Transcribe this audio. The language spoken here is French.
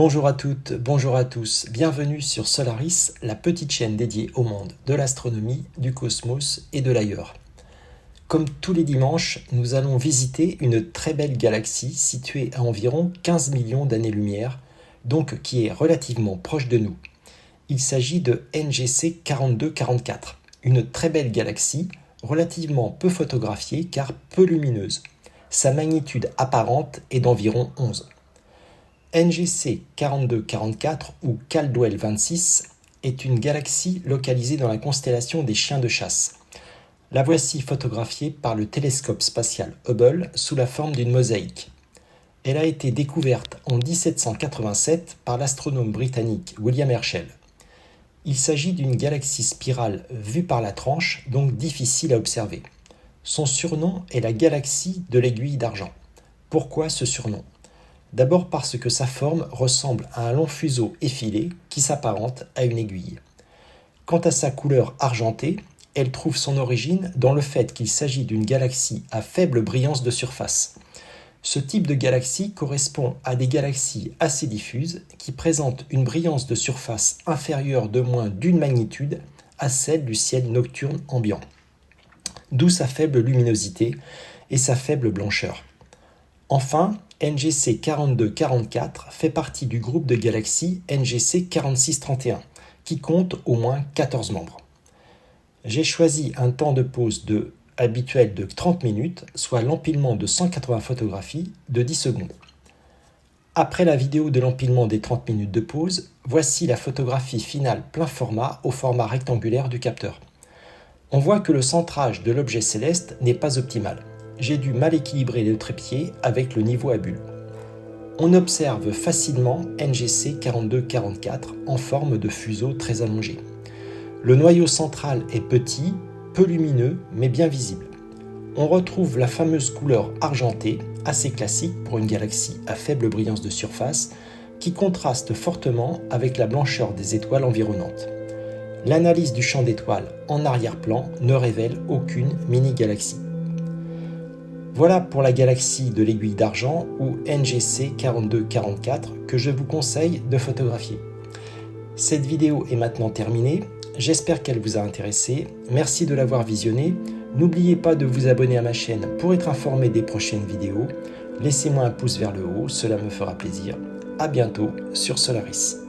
Bonjour à toutes, bonjour à tous, bienvenue sur Solaris, la petite chaîne dédiée au monde de l'astronomie, du cosmos et de l'ailleurs. Comme tous les dimanches, nous allons visiter une très belle galaxie située à environ 15 millions d'années-lumière, donc qui est relativement proche de nous. Il s'agit de NGC 4244, une très belle galaxie, relativement peu photographiée car peu lumineuse. Sa magnitude apparente est d'environ 11. NGC 4244 ou Caldwell 26 est une galaxie localisée dans la constellation des chiens de chasse. La voici photographiée par le télescope spatial Hubble sous la forme d'une mosaïque. Elle a été découverte en 1787 par l'astronome britannique William Herschel. Il s'agit d'une galaxie spirale vue par la tranche, donc difficile à observer. Son surnom est la galaxie de l'aiguille d'argent. Pourquoi ce surnom ? D'abord parce que sa forme ressemble à un long fuseau effilé qui s'apparente à une aiguille. Quant à sa couleur argentée, elle trouve son origine dans le fait qu'il s'agit d'une galaxie à faible brillance de surface. Ce type de galaxie correspond à des galaxies assez diffuses qui présentent une brillance de surface inférieure de moins d'une magnitude à celle du ciel nocturne ambiant. D'où sa faible luminosité et sa faible blancheur. Enfin, NGC 4244 fait partie du groupe de galaxies NGC 4631, qui compte au moins 14 membres. J'ai choisi un temps de pause habituel de 30 minutes, soit l'empilement de 180 photographies de 10 secondes. Après la vidéo de l'empilement des 30 minutes de pause, voici la photographie finale plein format au format rectangulaire du capteur. On voit que le centrage de l'objet céleste n'est pas optimal. J'ai dû mal équilibrer le trépied avec le niveau à bulle. On observe facilement NGC 4244 en forme de fuseau très allongé. Le noyau central est petit, peu lumineux, mais bien visible. On retrouve la fameuse couleur argentée, assez classique pour une galaxie à faible brillance de surface, qui contraste fortement avec la blancheur des étoiles environnantes. L'analyse du champ d'étoiles en arrière-plan ne révèle aucune mini-galaxie. Voilà pour la galaxie de l'aiguille d'argent ou NGC 4244 que je vous conseille de photographier. Cette vidéo est maintenant terminée, j'espère qu'elle vous a intéressé, merci de l'avoir visionnée, n'oubliez pas de vous abonner à ma chaîne pour être informé des prochaines vidéos, laissez-moi un pouce vers le haut, cela me fera plaisir. À bientôt sur Solaris.